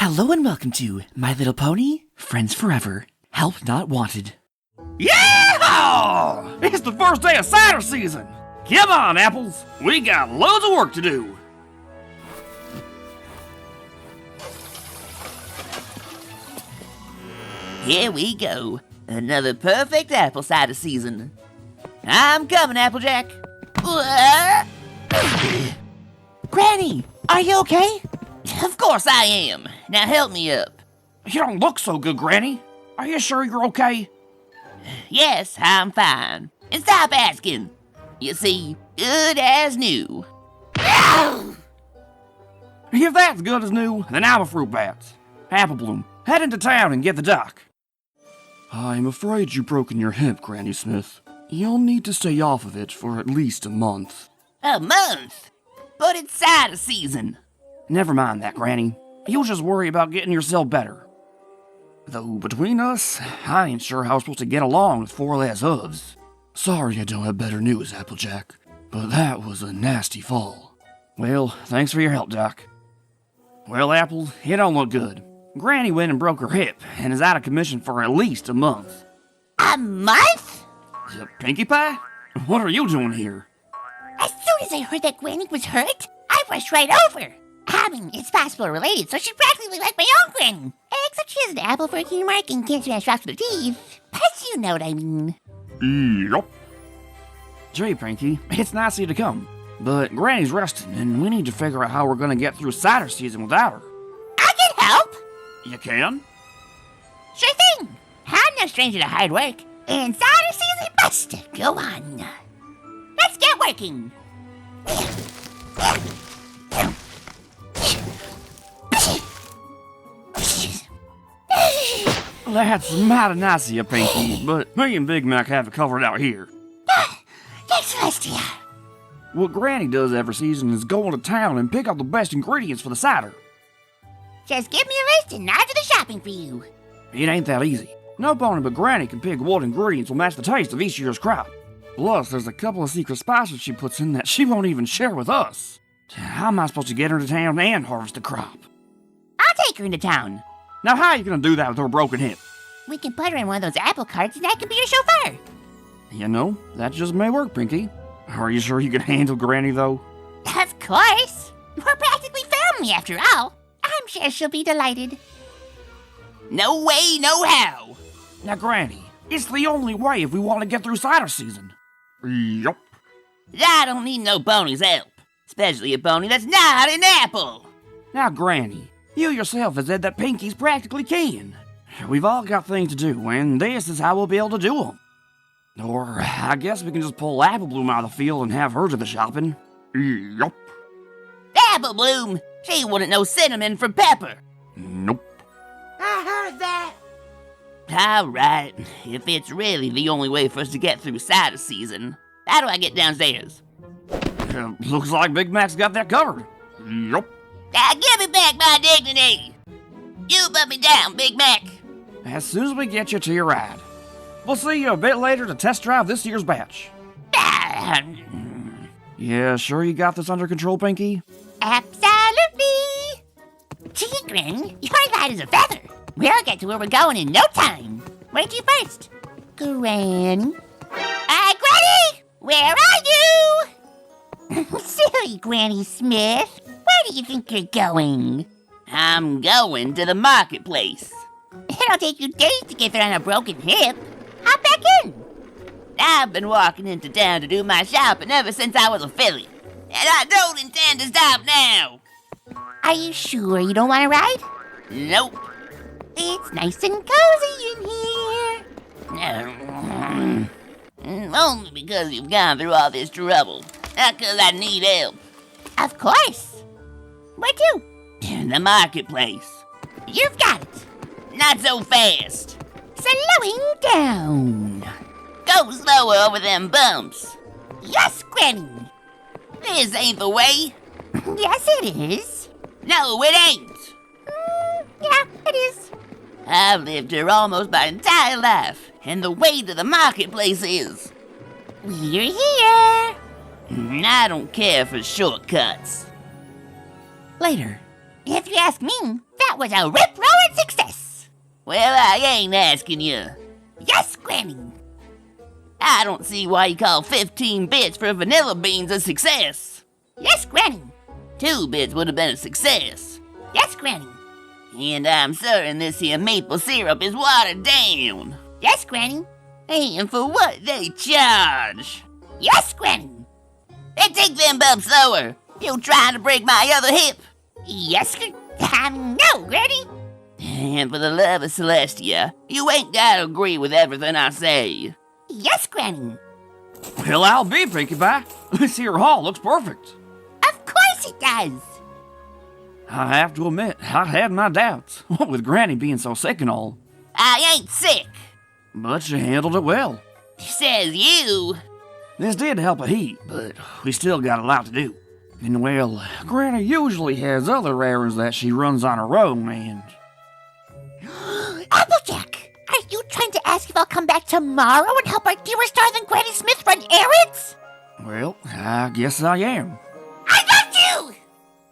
Hello and welcome to My Little Pony, Friends Forever, Help Not Wanted. Yeah! It's the first day of cider season! Come on, Apples! We got loads of work to do! Here we go. Another perfect apple cider season. I'm coming, Applejack. Granny, are you okay? Of course I am. Now help me up. You don't look so good, Granny. Are you sure you're okay? Yes, I'm fine. And stop asking. You see, good as new. If that's good as new, then I'm a fruit bat. Apple Bloom, head into town and get the doc. I'm afraid you've broken your hip, Granny Smith. You'll need to stay off of it for at least a month. A month? But it's cider season. Never mind that, Granny. You'll just worry about getting yourself better. Though, between us, I ain't sure how we're supposed to get along with four less hooves. Sorry I don't have better news, Applejack, but that was a nasty fall. Well, thanks for your help, Doc. Well, Apple, it don't look good. Granny went and broke her hip, and is out of commission for at least a month. A month? Pinkie Pie? What are you doing here? As soon as I heard that Granny was hurt, I rushed right over. I mean, it's possible related, so she's practically like my own Granny. Except she has an apple for a key mark and can't smash rocks with her teeth. But you know what I mean. Yup. Gee, Pinkie, it's nice of you to come. But Granny's resting, and we need to figure out how we're gonna get through cider season without her. I can help. You can? Sure thing. I'm no stranger to hard work, and cider season must go on. Let's get working. That's mighty nice of you, Pinkie, but me and Big Mac have it covered out here. Thanks, Celestia. What Granny does every season is go into town and pick out the best ingredients for the cider. Just give me a list and I'll do the shopping for you. It ain't that easy. No pony but Granny can pick what ingredients will match the taste of each year's crop. Plus, there's a couple of secret spices she puts in that she won't even share with us. How am I supposed to get her to town and harvest the crop? I'll take her into town. Now, how are you gonna do that with her broken hip? We can put her in one of those apple carts and I can be her chauffeur. You know, that just may work, Pinkie. Are you sure you can handle Granny, though? Of course. We're practically family after all. I'm sure she'll be delighted. No way, no how. Now, Granny, it's the only way if we want to get through cider season. Yup. I don't need no pony's help. Especially a pony that's not an apple. Now, Granny, you yourself have said that Pinkie's practically can. We've all got things to do, and this is how we'll be able to do them. Or, I guess we can just pull Apple Bloom out of the field and have her do the shopping. Yup. Apple Bloom, she wouldn't know cinnamon from pepper. Nope. I heard that. All right, if it's really the only way for us to get through cider season, how do I get downstairs? Looks like Big Mac's got that covered. Yup. Now give me back my dignity. You put me down, Big Mac. As soon as we get you to your ride. We'll see you a bit later to test drive this year's batch. Yeah, sure you got this under control, Pinkie? Absolutely. Gee, Granny, you're light as a feather. We'll get to where we're going in no time. Where'd you first? Granny? Granny! Where are you? Silly Granny Smith. Where do you think you're going? I'm going to the marketplace. It'll take you days to get there on a broken hip. Hop back in. I've been walking into town to do my shopping ever since I was a filly. And I don't intend to stop now. Are you sure you don't want to ride? Nope. It's nice and cozy in here. Only because you've gone through all this trouble. Not because I need help. Of course. Where to? The marketplace. You've got it. Not so fast. Slowing down. Go slower over them bumps. Yes, Granny. This ain't the way. Yes, it is. No, it ain't. Yeah, it is. I've lived here almost my entire life, and the way to the marketplace is. We're here. I don't care for shortcuts. Later. If you ask me, that was a rip-roaring success. Well, I ain't asking you. Yes, Granny. I don't see why you call 15 bits for vanilla beans a success. Yes, Granny. 2 bits would have been a success. Yes, Granny. And I'm certain this here maple syrup is watered down. Yes, Granny. And for what they charge. Yes, Granny. Hey, take them bumps slower. You trying to break my other hip? Yes, no, Granny. And for the love of Celestia, you ain't gotta agree with everything I say. Yes, Granny. Well, I'll be, Pinkie Pie. This here hall looks perfect. Of course it does. I have to admit, I had my doubts, what with Granny being so sick and all. I ain't sick. But she handled it well. Says you. This did help a heap, but we still got a lot to do. And well, Granny usually has other errands that she runs on her own, and... Applejack, are you trying to ask if I'll come back tomorrow and help our dearest darling Granny Smith run errands? Well, I guess I am. I love you!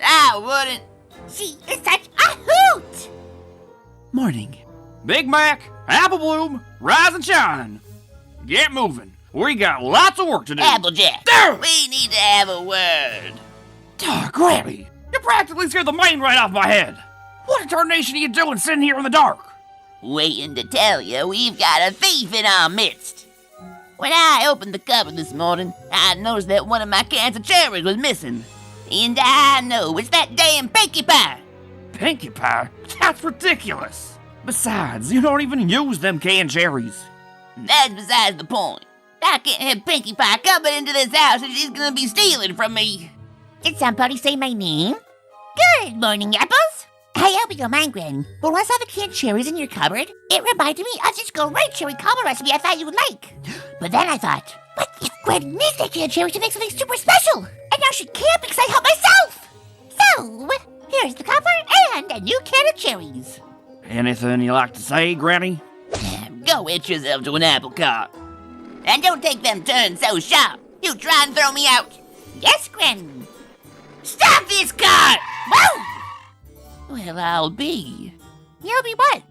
I wouldn't. She is such a hoot! Morning. Big Mac, Apple Bloom, rise and shine. Get moving. We got lots of work to do. Applejack, There! we need to have a word. Granny, you practically scared the mane right off my head. What in tarnation are you doing sitting here in the dark? Waiting to tell you we've got a thief in our midst. When I opened the cupboard this morning, I noticed that one of my cans of cherries was missing. And I know it's that damn Pinkie Pie. Pinkie Pie? That's ridiculous. Besides, you don't even use them canned cherries. That's besides the point. I can't have Pinkie Pie coming into this house and she's gonna be stealing from me. Did somebody say my name? Good morning, Apples. I hope you don't mind, Granny, but once I saw the canned cherries in your cupboard, it reminded me of this great cherry cobbler recipe I thought you would like. But then I thought, what if Granny needs that canned cherries to make something super special? And now she can't because I helped myself. So, here's the copper and a new can of cherries. Anything you like to say, Granny? Go hitch yourself to an apple cart. And don't take them turns so sharp. You try and throw me out. Yes, Granny. Stop this cart! Whoa! Well, I'll be. You'll be what?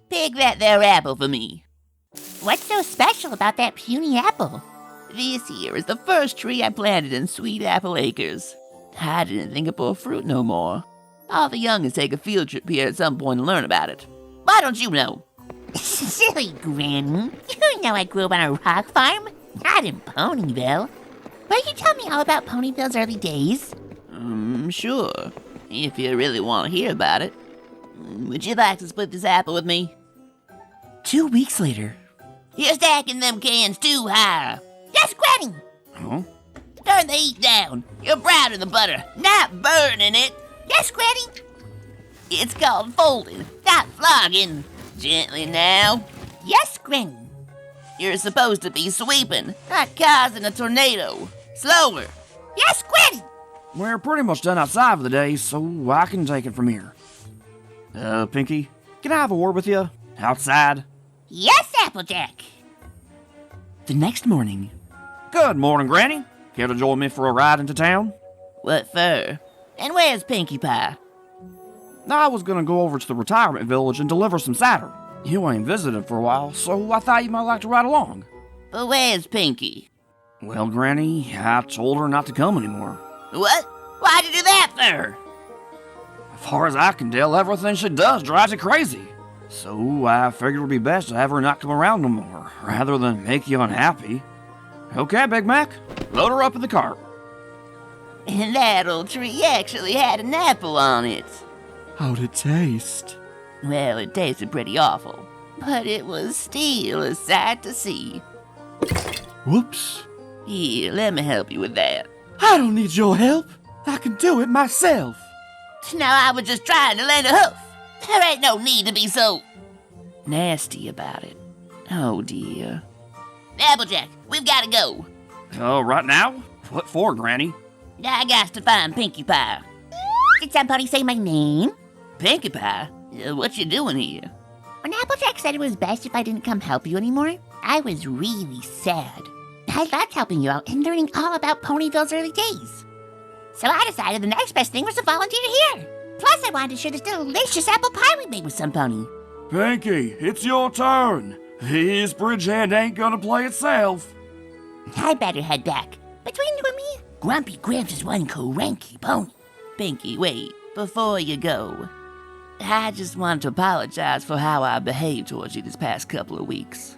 Pick that there apple for me. What's so special about that puny apple? This here is the first tree I planted in Sweet Apple Acres. I didn't think it bore fruit no more. All the youngins take a field trip here at some point to learn about it. Why don't you know? Silly Granny. You know I grew up on a rock farm, not in Ponyville. Will you tell me all about Ponyville's early days? Sure. If you really want to hear about it. Would you like to split this apple with me? 2 weeks later. You're stacking them cans too high. Yes, Granny! Huh? Turn the heat down. You're browning the butter, not burning it. Yes, Granny! It's called folding, not flogging. Gently now. Yes, Granny. You're supposed to be sweeping, not causing a tornado. Slower. Yes, Granny! We're pretty much done outside for the day, so I can take it from here. Pinkie, can I have a word with you? Outside? Yes, Applejack. The next morning. Good morning, Granny. Care to join me for a ride into town? What for? And where's Pinkie Pie? I was gonna go over to the retirement village and deliver some cider. You ain't visited for a while, so I thought you might like to ride along. But where's Pinkie? Well, Granny, I told her not to come anymore. What? Why'd you do that for? As far as I can tell, everything she does drives you crazy. So I figured it would be best to have her not come around no more, rather than make you unhappy. Okay, Big Mac, load her up in the cart. And that old tree actually had an apple on it. How'd it taste? Well, it tasted pretty awful, but it was still a sight to see. Whoops. Here, let me help you with that. I don't need your help. I can do it myself. Now I was just trying to lend a hoof. There ain't no need to be so nasty about it. Oh dear. Applejack, we've got to go. Right now? What for, Granny? I got to find Pinkie Pie. Did somebody say my name? Pinkie Pie? What you doing here? When Applejack said it was best if I didn't come help you anymore, I was really sad. I loved helping you out and learning all about Ponyville's early days. So I decided the next best thing was to volunteer here. Plus, I wanted to share this delicious apple pie we made with some pony. Pinkie, it's your turn. This bridge hand ain't gonna play itself. I better head back. Between you and me, Grumpy Gramps is one cranky pony. Pinkie, wait, before you go. I just wanted to apologize for how I behaved towards you this past couple of weeks.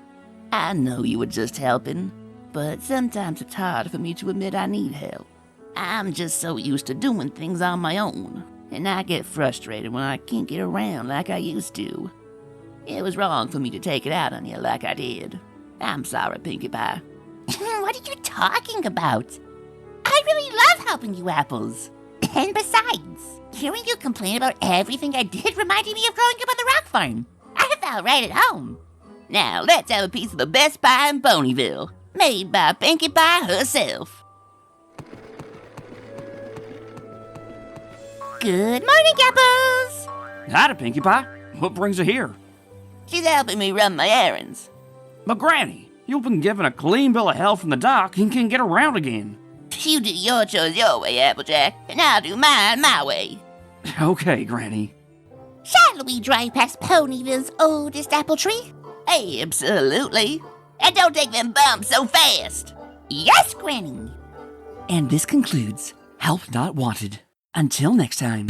I know you were just helping, but sometimes it's hard for me to admit I need help. I'm just so used to doing things on my own, and I get frustrated when I can't get around like I used to. It was wrong for me to take it out on you like I did. I'm sorry, Pinkie Pie. What are you talking about? I really love helping you, Apples. And besides, hearing you complain about everything I did reminded me of growing up on the rock farm. I felt right at home. Now let's have a piece of the best pie in Ponyville, made by Pinkie Pie herself. Good morning, Apples. Howdy, Pinkie Pie. What brings you here? She's helping me run my errands. But Granny, you've been given a clean bill of health from the doc and can get around again. You do your chores your way, Applejack, and I'll do mine my way. Okay, Granny. Shall we drive past Ponyville's oldest apple tree? Absolutely. And don't take them bumps so fast. Yes, Granny. And this concludes Help Not Wanted. Until next time.